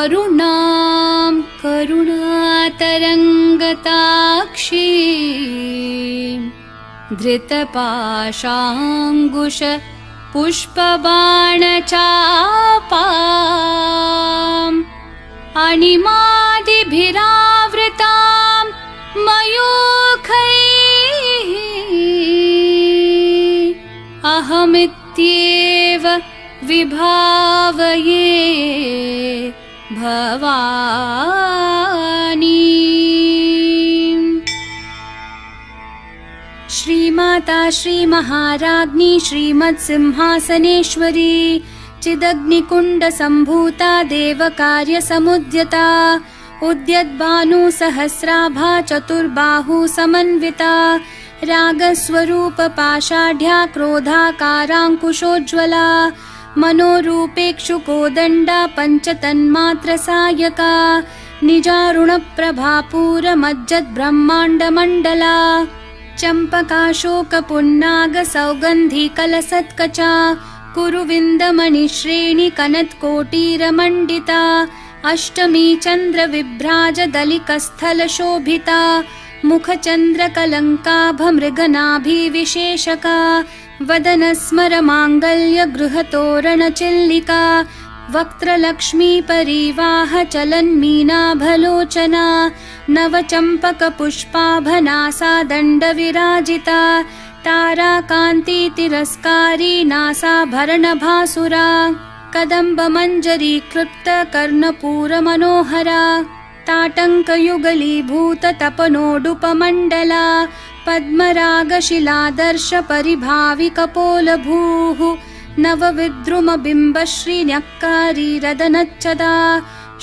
अरुणां करुणातरङ्गताक्षी धृतपाशाङ्कुश पुष्पबाणचापाम् अणिमादिभिरावृतां मयूखैः अहमित्येव विभावये भवानी। श्रीमाता श्रीमहाराज्ञी श्रीमत्सिंहासनेश्वरी चिदग्निकुण्डसम्भूता देवकार्यसमुद्यता उद्यद्भानुसहस्राभा चतुर्बाहुसमन्विता रागस्वरूपपाषाढ्या क्रोधाकाराङ्कुशोज्ज्वला मनोरूपेक्षुकोदण्डा पञ्चतन्मात्रसायका निजारुणप्रभापूरमज्जद्ब्रह्माण्डमण्डला चम्पकाशोकपुन्नागसौगन्धिकलसत्कचा कुरुविन्दमणिश्रेणिकनत्कोटीरमण्डिता अष्टमी चन्द्रविभ्राजदलिकस्थलशोभिता मुखचन्द्रकलङ्काभमृगनाभिविशेषका वदनस्मरमाङ्गल्यगृहतोरणचिल्लिका वक्त्रलक्ष्मीपरिवाहचलन्मीनाभलोचना नवचम्पकपुष्पाभनासा दण्डविराजिता ताराकान्तितिरस्कारी नासाभरणभासुरा कदम्बमञ्जरीकृप्तकर्णपूरमनोहरा ताटङ्कयुगलीभूततपनोडुपमण्डला पद्मरागशिलादर्शपरिभाविकपोलभूः नवविद्रुमबिम्बश्रीन्यक्कारीरदनच्छदा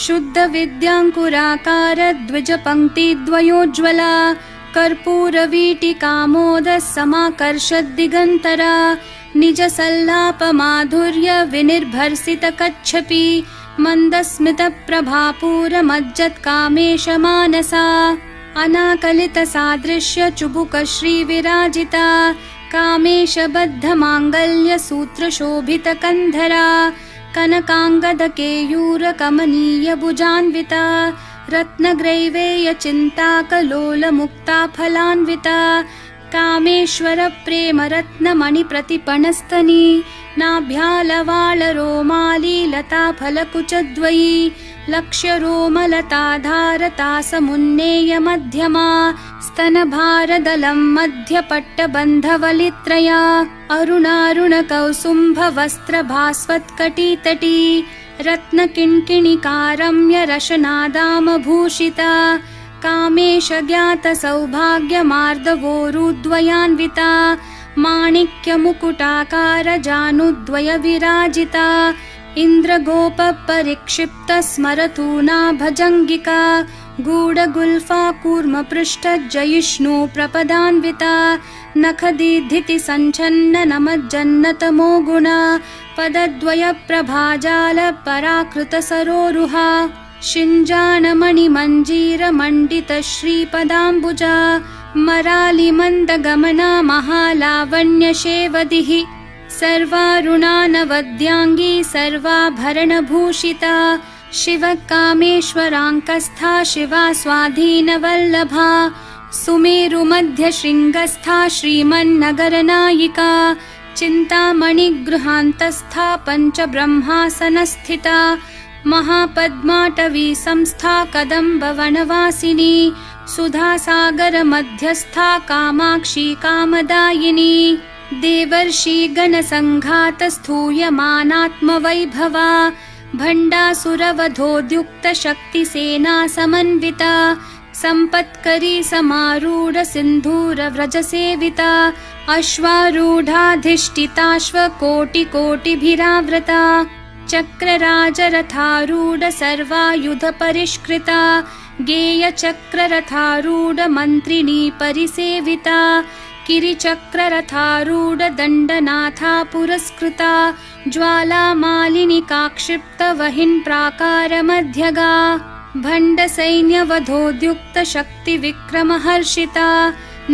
शुद्धविद्याङ्कुराकारद्विजपङ्क्तिद्वयोज्ज्वला कर्पूरवीटिकामोदसमाकर्षद्दिगन्तरा निजसल्लापमाधुर्यविनिर्भर्सितकच्छपि मन्दस्मितप्रभापूरमज्जत्कामेशमानसा अनाकलितसादृश्यचुबुकश्रीविराजिता कामेशबद्धमाङ्गल्यसूत्रशोभितकन्धरा कनकाङ्गदकेयूरकमनीयभुजान्विता रत्नग्रैवेयचिन्ताकलोलमुक्ताफलान्विता कामेश्वरप्रेमरत्नमणिप्रतिपणस्तनी नाभ्यालवालरोमालीलताफलकुचद्वयी लक्ष्यरोमलताधारतासमुन्नेयमध्यमा स्तनभारदलं मध्यपट्टबन्धवलित्रया अरुणारुणकौसुम्भवस्त्रभास्वत्कटितटी रत्नकिङ्किणिकारम्यरशनादामभूषिता कामेशज्ञातसौभाग्यमार्दवोरुद्वयान्विता माणिक्यमुकुटाकारजानुद्वयविराजिता इन्द्रगोपपरिक्षिप्तस्मरतूना भजङ्गिका गूढगुल्फा कूर्मपृष्ठजयिष्णु प्रपदान्विता नखदीधितिसञ्छन्ननमज्जन्नतमो गुणा पदद्वयप्रभाजालपराकृतसरोरुहा शिञ्जानमणिमञ्जीरमण्डितश्रीपदाम्बुजा मरालिमन्दगमना महालावण्यशेवदिः सर्वारुणानवद्याङ्गी सर्वाभरणभूषिता शिवकामेश्वराङ्कस्था शिवा स्वाधीनवल्लभा सुमेरुमध्यशृङ्गस्था श्रीमन्नगरनायिका चिन्तामणिगृहान्तस्था पञ्चब्रह्मासनस्थिता महापद्माटवी संस्था कदम्बवनवासिनी सुधासागरमध्यस्था कामाक्षी कामदायिनी देवर्षिगणसङ्घातस्थूयमानात्मवैभवा भण्डासुरवधोद्युक्तशक्तिसेना समन्विता सम्पत्करी समारूढसिन्धूरव्रजसेविता अश्वारूढाधिष्ठिताश्वकोटिकोटिभिरावृता चक्रराजरथारूढ सर्वायुधपरिष्कृता गेयचक्ररथारूढमन्त्रिणी परिसेविता किरिचक्ररथारूढदण्डनाथा पुरस्कृता ज्वालामालिनिकाक्षिप्तवहिन्प्राकारमध्यगा भण्डसैन्यवधोद्युक्तशक्तिविक्रमहर्षिता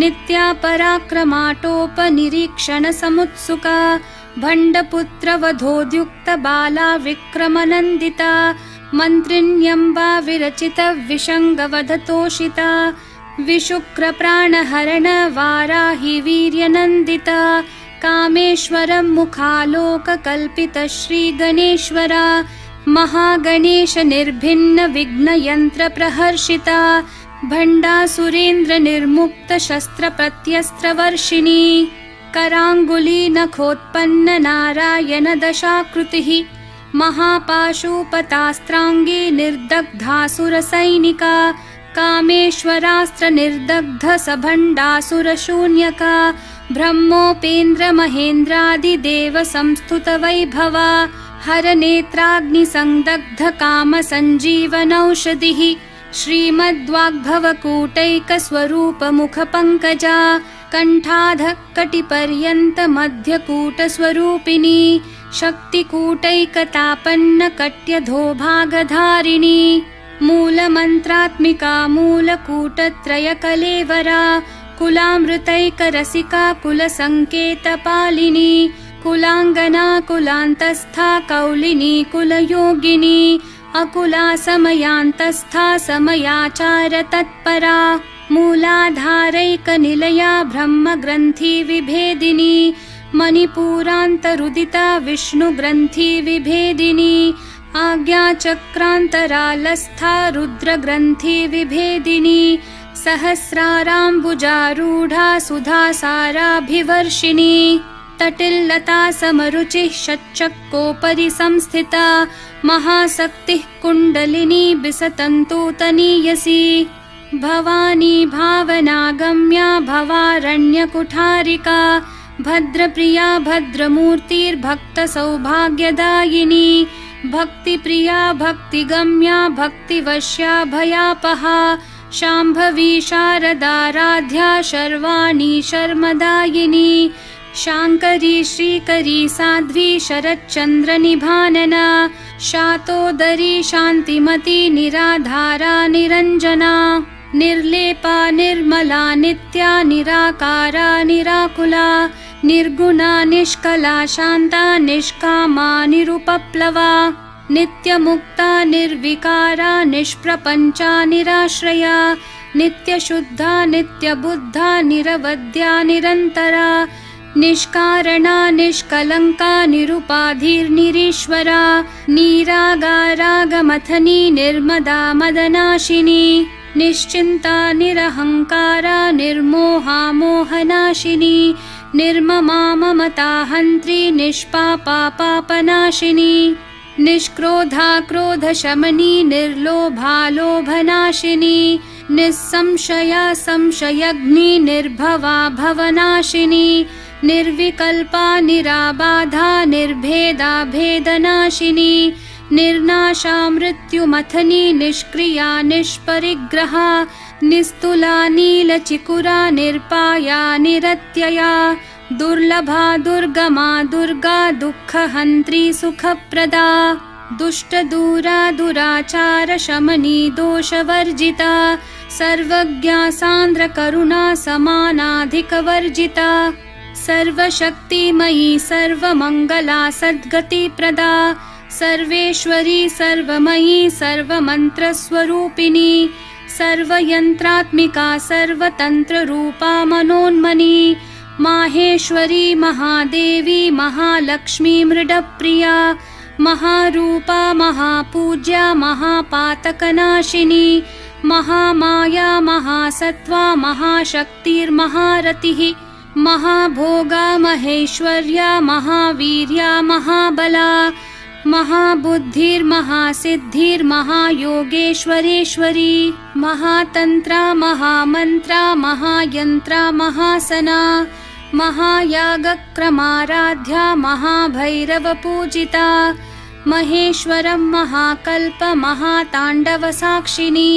नित्या पराक्रमाटोपनिरीक्षणसमुत्सुका भण्डपुत्रवधोद्युक्तबाला विक्रमनन्दिता मन्त्रिण्यम्बा विरचितविषङ्गवधतोषिता विशुक्रप्राणहरण वाराहि वीर्यनन्दिता कामेश्वरं मुखालोककल्पितश्रीगणेश्वरा महागणेश निर्भिन्न विघ्नयन्त्रप्रहर्षिता भण्डासुरेन्द्र निर्मुक्त शस्त्रप्रत्यस्त्रवर्षिणी कराङ्गुली नखोत्पन्न नारायण दशाकृतिः महापाशुपतास्त्राङ्गी निर्दग्धासुरसैनिका कामेश्वरास्त्र निर्दग्ध सभण्डासुरशून्यका ब्रह्मोपेन्द्र महेन्द्रादिदेव संस्तुत वैभवा हरनेत्राग्निसंदग्ध काम सञ्जीवनौषधिः श्रीमद्वाग्भवकूटैकस्वरूप मुखपङ्कजा कण्ठाधः कटिपर्यन्त मध्यकूटस्वरूपिणी शक्तिकूटैकतापन्न कट्यधोभागधारिणी मूलमन्त्रात्मिका मूलकूटत्रयकलेवरा कुलामृतैकरसिका कुलसङ्केतपालिनी कुलाङ्गना कुलान्तस्था कौलिनी कुलयोगिनी अकुला समयान्तस्था समयाचार तत्परा मूलाधारैकनिलया ब्रह्मग्रन्थि विभेदिनी मणिपूरान्तरुदिता विष्णुग्रन्थि विभेदिनी आज्ञाचक्रान्तरालस्था रुद्रग्रन्थि विभेदिनी सहस्राराम्बुजारूढा सुधासाराभिवर्षिणी तटिल्लता समरुचिः षट्चक्रोपरि संस्थिता महाशक्तिः कुण्डलिनी बिसतन्तूतनीयसी भवानी भावनागम्या भवारण्यकुठारिका भद्रप्रिया भद्रमूर्तिर्भक्तसौभाग्यदायिनी भक्तिप्रिया भक्तिगम्या भक्तिवश्या भयापहा शाम्भवी शारदाराध्या शर्वाणी शर्मदायिनी शाङ्करी श्रीकरी साध्वी शरच्चन्द्रनिभानना शातोदरी शान्तिमती निराधारा निरञ्जना निर्लेपा निर्मला नित्या निराकारा निराकुला निर्गुणा निष्कला शान्ता निष्कामा निरुपप्लवा नित्यमुक्ता निर्विकारा निष्प्रपञ्चा निराश्रया नित्यशुद्धा नित्यबुद्धा निरवद्या निरन्तरा निष्कारणा निष्कलङ्का निरुपाधिर्निरीश्वरा निरागारागमथनी निर्मदा मदनाशिनी निश्चिन्ता निरहङ्कारा निर्मोहा मोहनाशिनी निर्ममा ममता हन्त्री निष्पापा पापनाशिनी निष्क्रोधा क्रोधशमनी निर्लोभा लोभनाशिनी निस्संशया संशयग्नि निर्भवा भवनाशिनी निर्विकल्पा निराबाधा निर्भेदा भेदनाशिनी निर्नाशा मृत्युमथनी निष्क्रिया निष्परिग्रहा निस्तुला नीलचिकुरा निर्पाया निरत्यया दुर्लभा दुर्गमा दुर्गा दुःखहन्त्री सुखप्रदा दुष्टदूरा दुराचार शमनी दोषवर्जिता सर्वज्ञा सान्द्रकरुणा समानाधिकवर्जिता सर्वशक्तिमयी सर्वमङ्गला सद्गतिप्रदा सर्वेश्वरी सर्वमयी सर्वमन्त्रस्वरूपिणी सर्वयन्त्रात्मिका सर्वतन्त्ररूपा मनोन्मनी माहेश्वरी महादेवी महालक्ष्मी मृडप्रिया महारूपा महापूज्या महापातकनाशिनी महामाया महासत्त्वा महाशक्तिर्महारतिः महाभोगा महेश्वर्या महावीर्या महाबला महाबुद्धिर्महासिद्धिर्महायोगेश्वरेश्वरी महातन्त्रा महामन्त्रा महायन्त्रा महासना महायागक्रमाराध्या महाभैरवपूजिता महेश्वरं महाकल्प महाताण्डवसाक्षिणी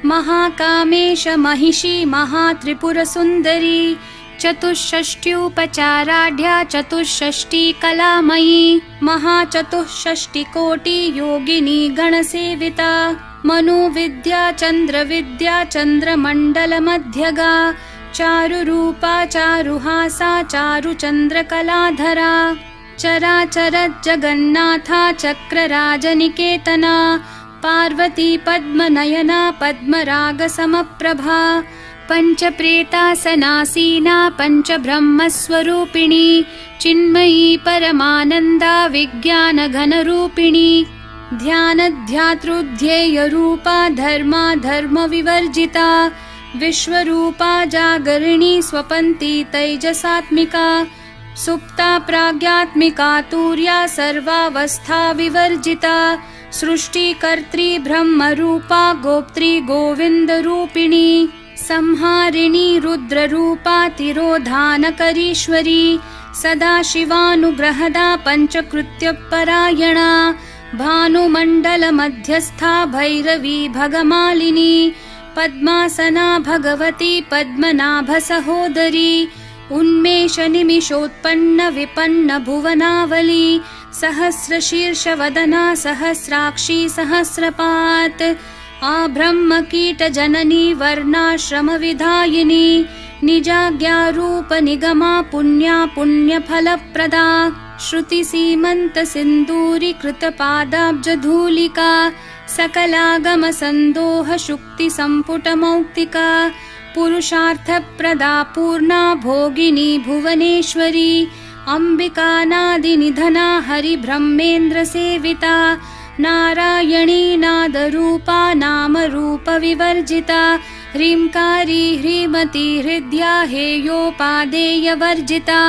महाकामेश महिषी महात्रिपुरसुन्दरी चतुष्षष्ट्युपचाराढ्या चतुष्षष्टिकलामयी महाचतुष्षष्टिकोटि योगिनी गणसेविता मनुविद्या चन्द्रविद्या चन्द्रमण्डलमध्यगा चारुरूपा चारुहासा चारुचन्द्रकलाधरा चराचरज्जगन्नाथा चक्रराजनिकेतना पार्वती पद्मनयना पद्मरागसमप्रभा पञ्चप्रेतासनासीना पञ्चब्रह्मस्वरूपिणी चिन्मयी परमानन्दा विज्ञानघनरूपिणी ध्यानध्यातृध्येयरूपा धर्मा धर्मविवर्जिता विश्वरूपा जागरिणी स्वपन्ती तैजसात्मिका सुप्ता प्राज्ञात्मिका तुर्या सर्वावस्था विवर्जिता सृष्टिकर्त्री ब्रह्मरूपा गोप्त्री गोविन्दरूपिणी संहारिणी रुद्ररूपा तिरोधानकरीश्वरी सदाशिवानुग्रहदा पञ्चकृत्यपरायणा भानुमण्डलमध्यस्था भैरवी भगमालिनी पद्मासना भगवती पद्मनाभसहोदरी उन्मेषनिमिषोत्पन्न विपन्न भुवनावली सहस्रशीर्षवदना सहस्राक्षी सहस्रपात् आब्रह्मकीटजननी वर्णाश्रमविधायिनी निजाज्ञारूपनिगमा पुण्या पुण्यफलप्रदा श्रुतिसीमन्तसिन्दूरीकृतपादाब्जधूलिका सकलागमसन्दोहशुक्तिसम्पुटमौक्तिका पुरुषार्थप्रदा पूर्णा भोगिनी भुवनेश्वरी अम्बिकानादिनिधना हरिब्रह्मेन्द्रसेविता नारायणी नादरूपा नामरूपविवर्जिता ह्रींकारी ह्रीमती हृद्या हेयोपादेयवर्जिता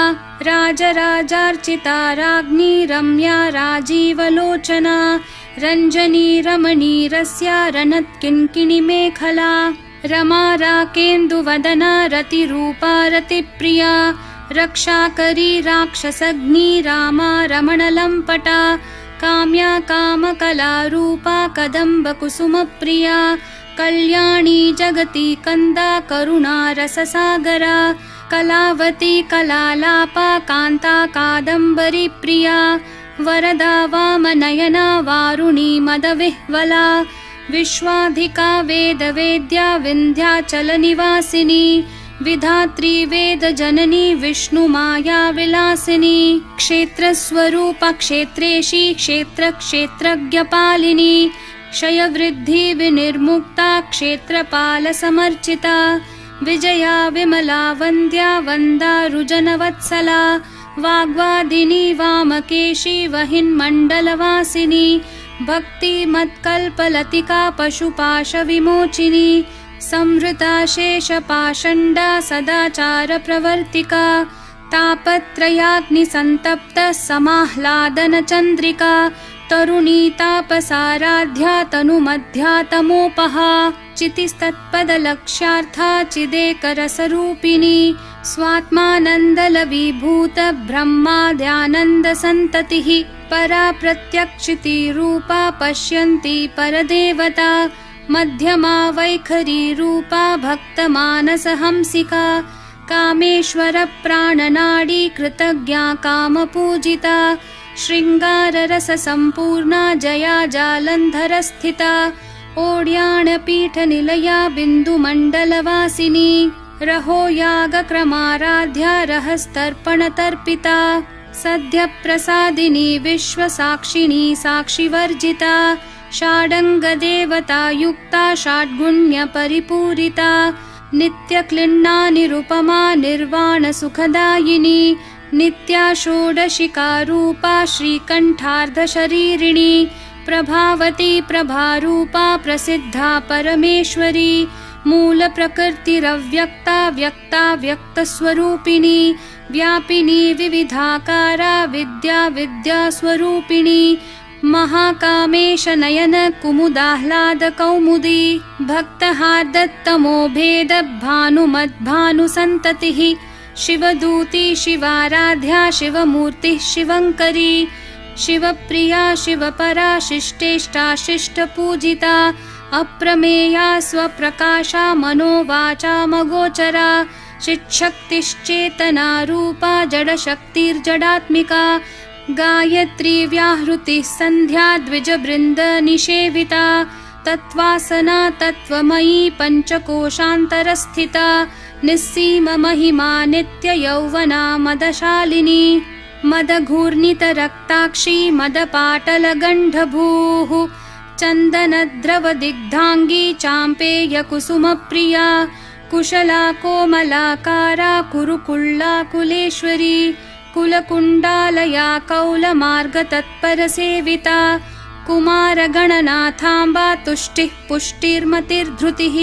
राजराजार्चिता राज्ञी रम्या राजीवलोचना रञ्जनी रमणीरस्या रणत्किङ्किणीमेखला रमा राकेन्दुवदना रतिरूपा रतिप्रिया रक्षाकरी राक्षसग्नी रामा रमणलम्पटा काम्या कामकलारूपा कदम्बकुसुमप्रिया कल्याणी जगती कन्दा करुणा रससागरा कलावती कलालापा कान्ता कादम्बरी प्रिया वरदा वामनयना वारुणी मदविह्वला विश्वाधिका वेदवेद्या विन्ध्याचलनिवासिनी विधात्री वेदजननी विष्णुमाया विलासिनी क्षेत्रस्वरूपा क्षेत्रेशी क्षेत्रक्षेत्रज्ञपालिनी क्षयवृद्धि विनिर्मुक्ता क्षेत्रपालसमर्चिता विजया विमला वन्द्या वन्दारुजनवत्सला वाग्वादिनी वामकेशी वहिन्मण्डलवासिनी भक्तिमत्कल्पलतिका पशुपाशविमोचिनी संवृता शेषपाषण्डा सदाचारप्रवर्तिका तापत्रयाग्निसन्तप्तः समाह्लादनचन्द्रिका तरुणी तापसाराध्या तनुमध्या तमोपहा चितिस्तत्पदलक्ष्यार्था चिदेकरसरूपिणी स्वात्मानन्दलवीभूत ब्रह्माद्यानन्दसन्ततिः परा प्रत्यक्षितिरूपा पश्यन्ती परदेवता मध्यमा वैखरी रूपा भक्तमानसहंसिका कामेश्वरप्राणनाडी कृतज्ञा कामपूजिता शृङ्गाररससम्पूर्णा जया जालन्धरस्थिता ओड्याणपीठनिलया बिन्दुमण्डलवासिनी रहो यागक्रमाराध्या रहस्तर्पणतर्पिता सद्यप्रसादिनी विश्वसाक्षिणी साक्षिवर्जिता षाडङ्गदेवता युक्ता षड्गुण्यपरिपूरिता नित्यक्लिन्ना निरुपमा निर्वाणसुखदायिनी नित्या षोडशिकारूपा श्रीकण्ठार्धशरीरिणी प्रभावती प्रभारूपा प्रसिद्धा परमेश्वरी मूलप्रकृतिरव्यक्ता व्यक्ता व्यक्तस्वरूपिणी व्यापिनी विविधाकारा विद्या विद्यास्वरूपिणी महाकामेश नयन कुमुदाह्लाद कौमुदी भक्तहार्दत्तमो भेद भानुमद्भानुसन्ततिः शिवदूती शिवाराध्या शिवमूर्तिः शिवङ्करी शिवप्रिया शिवपरा शिष्टेष्टा शिष्टपूजिता अप्रमेया स्वप्रकाशा मनोवाचामगोचरा चिच्छक्तिश्चेतना रूपा जडशक्तिर्जडात्मिका गायत्री व्याहृतिः सन्ध्या द्विजबृन्दनिषेविता तत्त्वासना तत्त्वमयी पञ्चकोशान्तरस्थिता निस्सीममहिमा नित्ययौवना मदशालिनी मदघूर्णितरक्ताक्षी मदपाटलगण्डभूः चन्दनद्रवदिग्धाङ्गी चाम्पेयकुसुमप्रिया कुशला कोमलाकारा कुरुकुल्ला कुलेश्वरी कुलकुण्डालया कौलमार्गतत्परसेविता कुमारगणनाथाम्बा तुष्टिः पुष्टिर्मतिर्धृतिः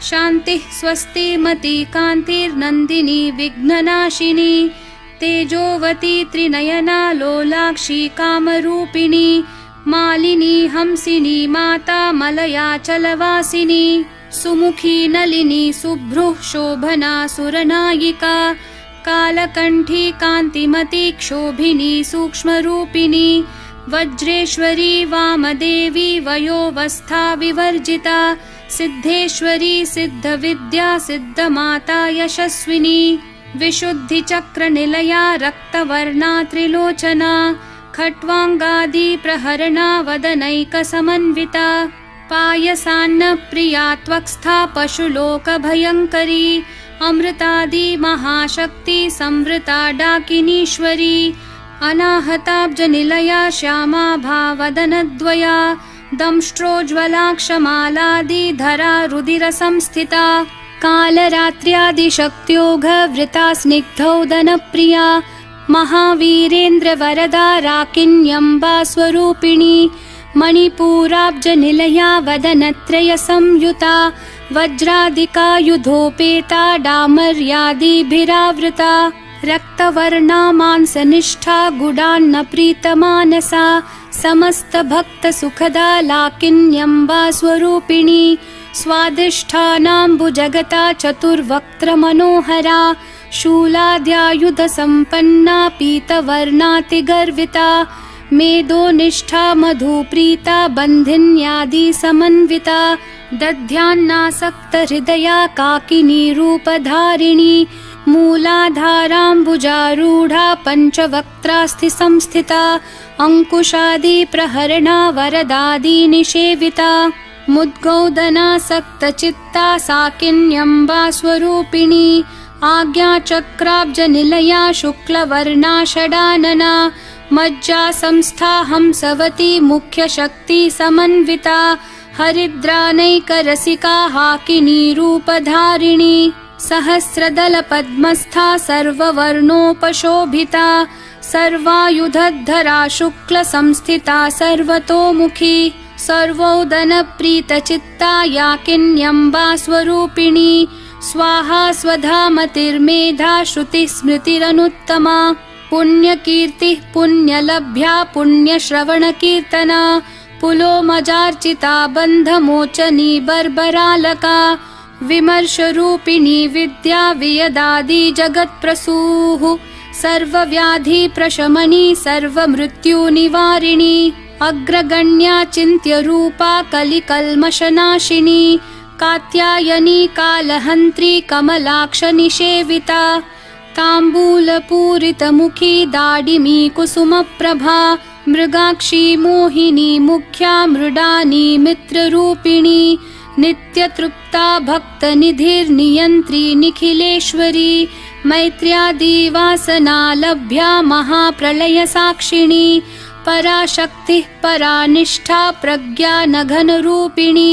शान्तिः स्वस्तिमती कान्तिर्नन्दिनी विघ्ननाशिनी तेजोवती त्रिनयना लोलाक्षी कामरूपिणी मालिनी हंसिनी माता मलयाचलवासिनी सुमुखी नलिनी सुभ्रुः शोभना सुरनायिका कालकण्ठी कान्तिमती क्षोभिनी सूक्ष्मरूपिणी वज्रेश्वरी वामदेवी वयोवस्था विवर्जिता सिद्धेश्वरी सिद्धविद्या सिद्धमाता यशस्विनी विशुद्धिचक्रनिलया रक्तवर्णा त्रिलोचना खट्वाङ्गादि प्रहरणा वदनैकसमन्विता पायसान्नप्रिया त्वक्स्था पशुलोकभयङ्करी अमृतादि महाशक्ति संवृता डाकिनीश्वरी अनाहताब्जनिलया श्यामा भावदनद्वया दंष्ट्रोज्ज्वलाक्षमालादिधरा रुधिरसंस्थिता कालरात्र्यादिशक्त्योघवृता स्निग्धौदनप्रिया महावीरेन्द्रवरदा राकिन्यम्बा स्वरूपिणी मणिपूराब्जनिलया वदनत्रयसंयुता वज्रादिकायुधोपेता डामर्यादिभिरावृता रक्तवर्णा मांसनिष्ठा गुडान्नप्रीतमानसा समस्तभक्तसुखदा लाकिन्यम्बा स्वरूपिणी स्वादिष्ठानाम्बुजगता चतुर्वक्त्रमनोहरा शूलाद्यायुधसम्पन्ना पीतवर्णातिगर्विता मेदोनिष्ठा मधुप्रीता बन्धिन्यादिसमन्विता दध्यान्नासक्तहृदया काकिनी रूपधारिणी मूलाधाराम्बुजारूढा पञ्चवक्त्रास्थिसंस्थिता अङ्कुशादिप्रहरणा वरदादिनिषेविता मुद्गौदनासक्तचित्ता साकिन्यम्बा स्वरूपिणी आज्ञाचक्राब्जनिलया शुक्लवर्णा षडानना मज्जा संस्था हंसवती मुख्यशक्तिसमन्विता हरिद्रानैकरसिका हाकिनी रूपधारिणी सहस्रदलपद्मस्था सर्ववर्णोपशोभिता सर्वायुधधरा शुक्लसंस्थिता सर्वतोमुखी सर्वोदनप्रीतचित्ता याकिन्यम्बा स्वरूपिणी स्वाहा स्वधामतिर्मेधा श्रुतिस्मृतिरनुत्तमा पुण्यकीर्तिः पुण्यलभ्या पुण्यश्रवणकीर्तना पुलोमजार्चिता बन्धमोचनी बर्बरालका विमर्शरूपिणी विद्या वियदादि जगत्प्रसूः सर्वव्याधिप्रशमनी सर्वमृत्युनिवारिणी अग्रगण्या चिन्त्यरूपा कलिकल्मषनाशिनी कात्यायनी कालहन्त्री कमलाक्षनिषेविता ताम्बूलपूरितमुखी दाडिमी कुसुमप्रभा मृगाक्षी मोहिनी मुख्या मृडानी मित्ररूपिणी नित्यतृप्ता भक्तनिधिर्नियन्त्री निखिलेश्वरी मैत्र्यादिवासना लभ्या महाप्रलयसाक्षिणी पराशक्तिः परानिष्ठा प्रज्ञा नघनरूपिणी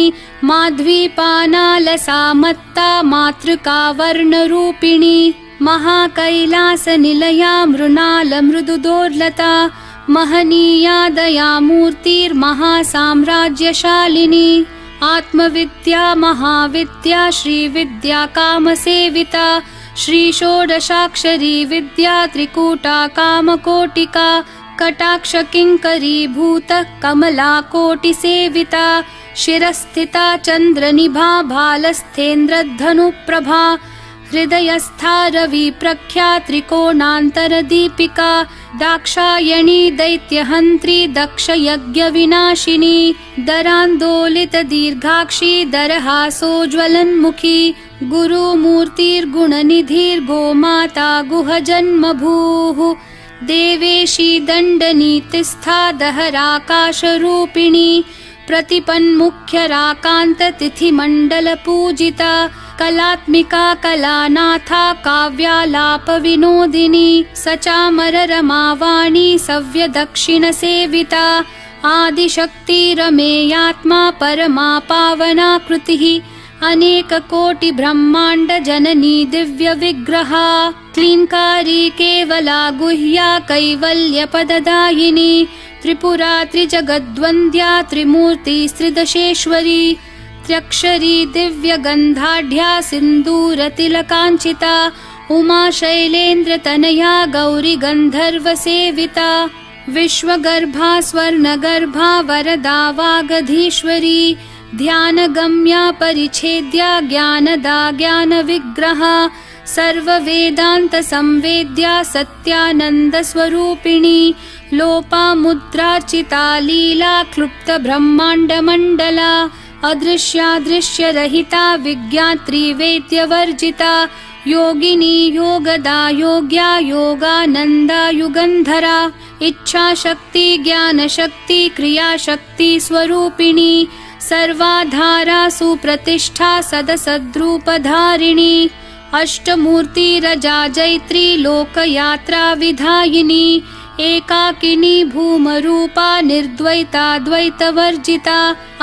माध्वीपानालसा मत्ता मातृका वर्णरूपिणी महाकैलासनिलया मृणालमृदुदोर्लता महनीया दयामूर्तिर्महासाम्राज्यशालिनी आत्मविद्या महाविद्या श्रीविद्या कामसेविता श्रीषोडशाक्षरी विद्या त्रिकूटा कामकोटिका कटाक्षकिङ्करीभूतः कमलाकोटिसेविता शिरस्थिता चन्द्रनिभा भालस्थेन्द्रधनुप्रभा हृदयस्था रविप्रख्या त्रिकोणान्तरदीपिका दाक्षायणी दैत्यहन्त्री दक्षयज्ञविनाशिनी दरान्दोलितदीर्घाक्षी दरहासोज्ज्वलन्मुखी गुरुमूर्तिर्गुणनिधिर्गोमाता गुहजन्मभूः देवेशी दण्डनीतिस्था दहराकाशरूपिणी प्रतिपन्मुख्यराकान्ततिथिमण्डलपूजिता कलात्मिका कलानाथा काव्यालापविनोदिनी सचामररमावाणी सव्यदक्षिणसेविता आदिशक्तिरमेयात्मा परमा पावना कृतिः अनेककोटि ब्रह्माण्ड जननी दिव्य विग्रहा क्लींकारी केवला गुह्या कैवल्यपददायिनी त्रिपुरा त्रिजगद्वन्द्या त्रिमूर्ति त्रिदशेश्वरी त्र्यक्षरी दिव्यगन्धाढ्या सिन्दूरतिलकाञ्चिता उमा शैलेन्द्रतनया गौरी गन्धर्वसेविता विश्वगर्भा स्वर्णगर्भा वरदा वागधीश्वरी ध्यानगम्या परिच्छेद्या ज्ञानदा ज्ञानविग्रहा सर्ववेदान्तसंवेद्या सत्यानन्दस्वरूपिणी लोपामुद्रार्चिता लीला क्लुप्तब्रह्माण्डमण्डला अदृश्यादृश्यरहिता विज्ञात्री वेद्यवर्जिता योगिनी योगदा योग्या योगानन्दा युगन्धरा इच्छाशक्ति ज्ञानशक्ति क्रियाशक्ति स्वरूपिणी सर्वाधारा सुप्रतिष्ठा सदसद्रूपधारिणी अष्टमूर्तिरजा जैत्री लोकयात्रा विधायिनी एकाकिनी भूमरूपा निर्द्वैता द्वैतवर्जिता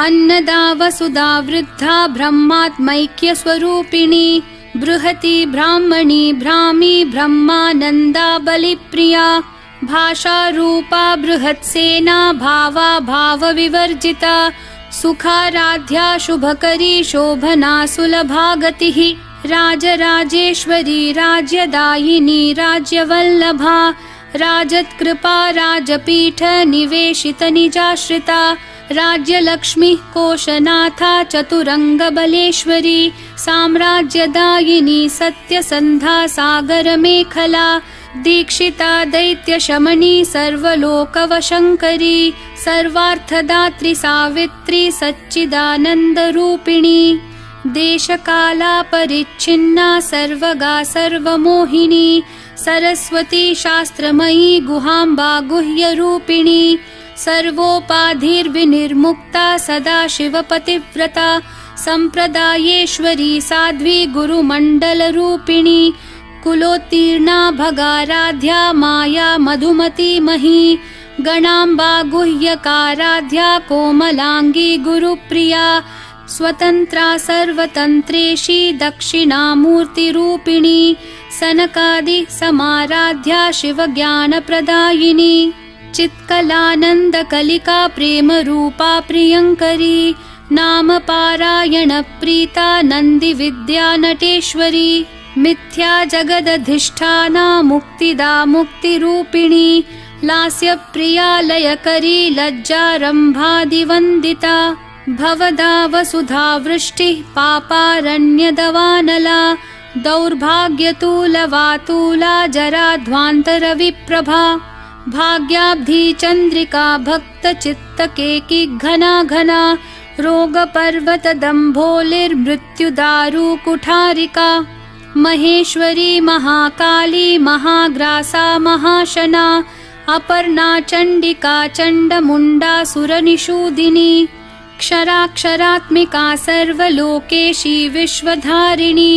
अन्नदा वसुधा वृद्धा ब्रह्मात्मैक्यस्वरूपिणी बृहती ब्राह्मणी भ्रामी ब्रह्मानन्दा बलिप्रिया भाषारूपा बृहत्सेना भावा भावविवर्जिता सुखाराध्या शुभकरी शोभना सुलभागतिः राजराजेश्वरी राज्यदायिनी राज्यवल्लभा राजत्कृपा राजपीठ निवेशित निजाश्रिता राज्यलक्ष्मी कोशनाथा चतुरंगबलेश्वरी साम्राज्यदायिनी सत्यसन्धा सागरमेखला दीक्षिता दैत्यशमनी सर्वलोकवशङ्करी सर्वार्थदात्री सावित्री सच्चिदानन्दरूपिणी देशकाला परिच्छिन्ना सर्वगा सर्वमोहिनी सरस्वती शास्त्रमयी गुहाम्बा गुह्यरूपिणी सर्वोपाधिर्विनिर्मुक्ता सदाशिवपतिव्रता सम्प्रदायेश्वरी साध्वी गुरुमण्डलरूपिणी कुलोत्तीर्णा भगाराध्या माया मधुमती मही गणाम्बा गुह्यकाराध्या कोमलांगी गुरुप्रिया स्वतंत्रा सर्वतंत्रेशी दक्षिणामूर्तिरूपिणी सनकादि समाराध्या शिवज्ञानप्रदायिनी चित्कलानन्दकलिका प्रेमरूपा प्रियङ्करी नाम पारायण प्रीता नन्दिविद्या नटेश्वरी मिथ्या जगदधिष्ठाना मुक्तिदा मुक्तिरूपिणी लास्यप्रिया लयकरी लज्जारम्भादिवन्दिता भवदा वसुधा वृष्टिः पापारण्यदवानला दौर्भाग्यतूलवातूला जराध्वान्तरविप्रभा भाग्याब्धि चन्द्रिका भक्तचित्तकेकी घना घना रोगपर्वतदम्भोलिर्मृत्युदारु कुठारिका महेश्वरी महाकाली महाग्रासा महाशना अपर्णा चण्डिका चण्डमुण्डा सुरनिषूदिनी क्षराक्षरात्मिका सर्वलोकेशी विश्वधारिणी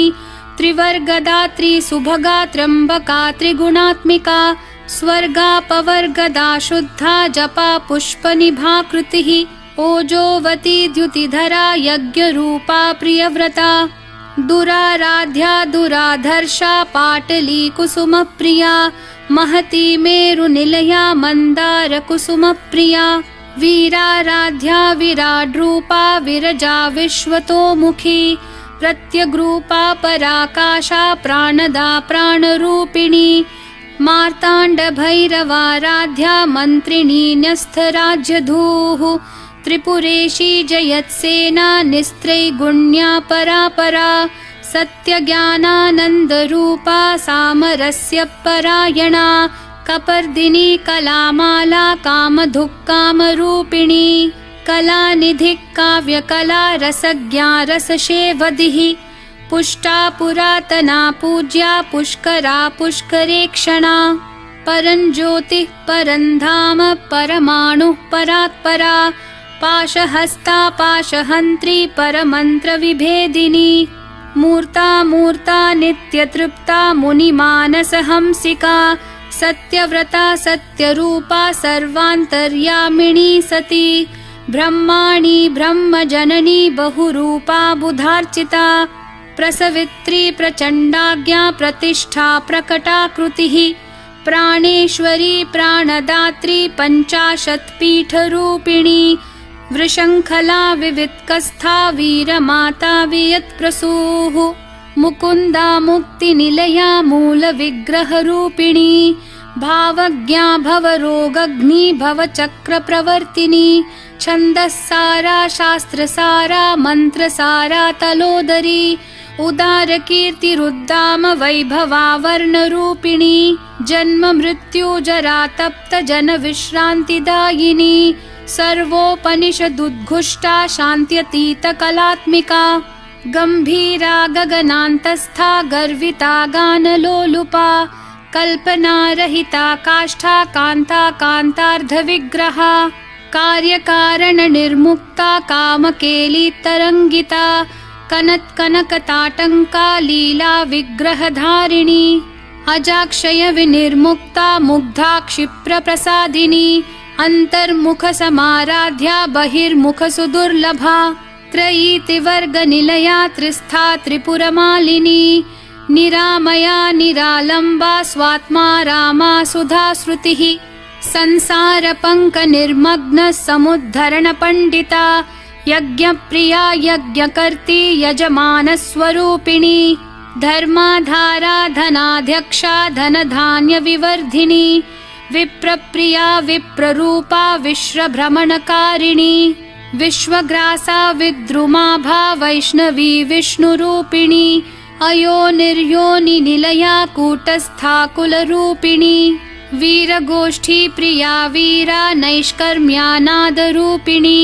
त्रिवर्गदात्री सुभगा त्र्यम्बका त्रिगुणात्मिका स्वर्गापवर्गदा शुद्धा जपा पुष्पनिभाकृतिः ओजोवती द्युतिधरा यज्ञरूपा प्रियव्रता दुराराध्या दुराधर्षा पाटली कुसुमप्रिया महती मेरुनिलया मन्दारकुसुमप्रिया वीराराध्या विराड्रूपा विरजा विश्वतोमुखी प्रत्यग्रूपा पराकाशा प्राणदा प्राणरूपिणी मार्ताण्डभैरवाराध्या मन्त्रिणी न्यस्थराज्यधूः त्रिपुरेशी जयत्सेना निस्त्रैगुण्या परापरा सत्यज्ञानानन्दरूपा सामरस्य परायणा कपर्दिनी कलामाला कामधुक्कामरूपिणी कलानिधिः काव्यकला रसज्ञा रसशेवधिः पुष्टा पुरातना पूज्या पुष्करा पुष्करेक्षणा परञ्ज्योतिः परन्धाम परमाणुः परात्परा पाशहस्ता पाशहन्त्री परमन्त्रविभेदिनी मूर्ता मूर्ता नित्यतृप्ता मुनिमानसहंसिका सत्यव्रता सत्यरूपा सर्वान्तर्यामिणी सती ब्रह्माणि ब्रह्मजननी बहुरूपा बुधार्चिता प्रसवित्री प्रचण्डाज्ञा प्रतिष्ठा प्रकटाकृतिः प्राणेश्वरी प्राणदात्री पञ्चाशत्पीठरूपिणी वृषङ्खला विवित्कस्था वीरमाता वियत्प्रसूः मुकुन्दा मुक्तिनिलया मूलविग्रहरूपिणी भावज्ञा भवरोगग्नि भवचक्रप्रवर्तिनी छन्दस्सारा शास्त्रसारा मन्त्रसारा तलोदरी उदारकीर्तिरुद्दाम वैभवा वर्णरूपिणी जन्म मृत्यु जरा तप्त जन विश्रान्तिदायिनी सर्वोपनिषदुद्घुष्टा शान्त्यतीत कलात्मिका गम्भीरा गगनान्तस्था गर्विता गानलोलुपा कल्पनारहिता काष्ठा कान्ता कान्तार्धविग्रहा कार्यकारणनिर्मुक्ता कामकेलितरङ्गिता कनत्कनकताटङ्का लीला विग्रहधारिणी अजाक्षय विनिर्मुक्ता मुग्धा क्षिप्रप्रसादिनी अन्तर्मुखसमाराध्या बहिर्मुखसुदुर्लभा त्रयीतिवर्गनिलया त्रिस्था त्रिपुरमालिनी निरामया निरालम्बा स्वात्मा रामा सुधाश्रुतिः संसारपङ्कनिर्मग्न समुद्धरणपण्डिता यज्ञप्रिया यज्ञकर्त्री यजमानस्वरूपिणी धर्माधारा धनाध्यक्षा धनधान्यविवर्धिनी विप्रप्रिया विप्ररूपा विश्वभ्रमणकारिणी विश्वग्रासा विद्रुमाभा वैष्णवी विष्णुरूपिणी अयोनिर्योनिनिलया कूटस्था कुलरूपिणी वीरगोष्ठी प्रिया वीरा नैष्कर्म्यानादरूपिणी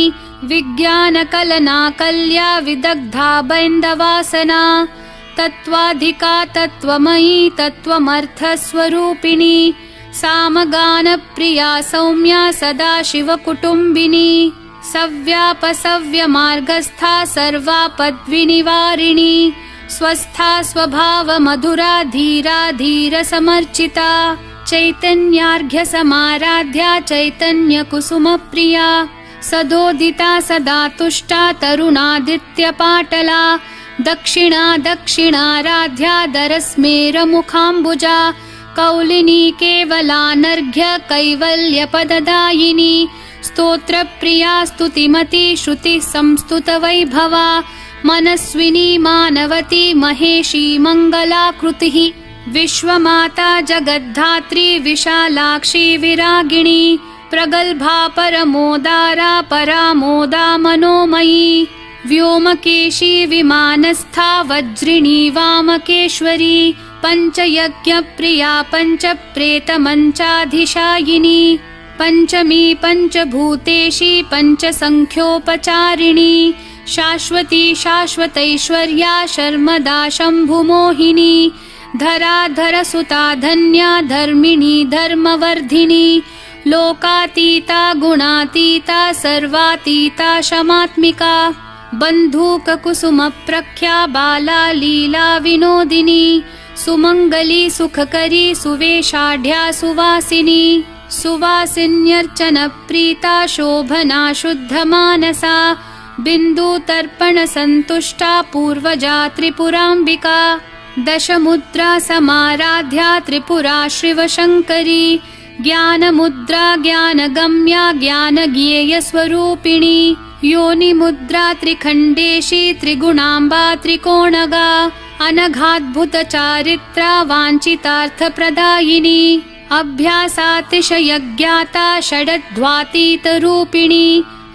विज्ञानकलना कल्या विदग्धा बैन्दवासना तत्त्वाधिका तत्त्वमयी तत्त्वमर्थस्वरूपिणी सामगानप्रिया सौम्या सदाशिवकुटुम्बिनी सव्यापसव्यमार्गस्था सर्वापद्विनिवारिणी स्वस्था स्वभावमधुरा धीरा धीरसमर्चिता चैतन्यार्घ्यसमाराध्या चैतन्यकुसुमप्रिया सदोदिता सदा तुष्टा तरुणादित्यपाटला दक्षिणा दक्षिणाराध्या दरस्मेरमुखाम्बुजा कौलिनी केवलानर्घ्य कैवल्यपददायिनी स्तोत्रप्रिया स्तुतिमती श्रुतिः संस्तुतवैभवा मनस्विनी मानवती महेशी मङ्गलाकृतिः विश्वमाता जगद्धात्री विशालाक्षी विरागिणी प्रगल्भा परमोदारा परामोदा मनोमयी व्योमकेशी विमानस्था वज्रिणी वामकेश्वरी पञ्चयज्ञप्रिया पञ्चप्रेतमञ्चाधिशायिनी पञ्चमी पञ्चभूतेशी पञ्चसङ्ख्योपचारिणी शाश्वती शाश्वतैश्वर्या शर्मदा शम्भुमोहिनी धराधरसुता धन्या धर्मिणी धर्मवर्धिनी लोकातीता गुणातीता सर्वातीता शमात्मिका बन्धूककुसुमप्रख्या बाला लीला विनोदिनी सुमङ्गली सुखकरी सुवेशाढ्या सुवासिनी सुवासिन्यर्चनप्रीता शोभना शुद्धमानसा बिन्दुतर्पणसन्तुष्टा पूर्वजा त्रिपुराम्बिका दशमुद्रा समाराध्या त्रिपुरा शिवशङ्करी ज्ञानमुद्रा ज्ञानगम्या ज्ञानज्ञेयस्वरूपिणी योनिमुद्रा त्रिखण्डेशी त्रिगुणाम्बा त्रिकोणगा अनघाद्भुतचारित्रा वाञ्छितार्थप्रदायिनी अभ्यासातिशयज्ञाता षडध्वातीतरूपिणी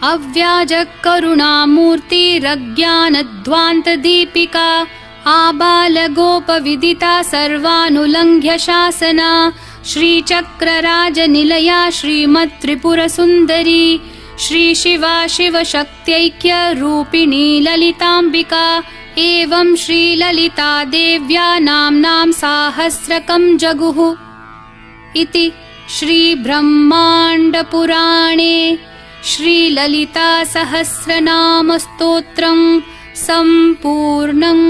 अव्याजकरुणामूर्तिरज्ञानध्वान्तदीपिका आबालगोपविदिता सर्वानुलङ्घ्य शासना श्रीचक्रराजनिलया श्रीमत्त्रिपुरसुन्दरी श्रीशिवा शिवशक्त्यैक्यरूपिणी ललिताम्बिका एवं श्रीललिता देव्या नाम्नां साहस्रकं जगुः इति श्रीब्रह्माण्डपुराणे श्रीललितासहस्रनामस्तोत्रं सम्पूर्णम्।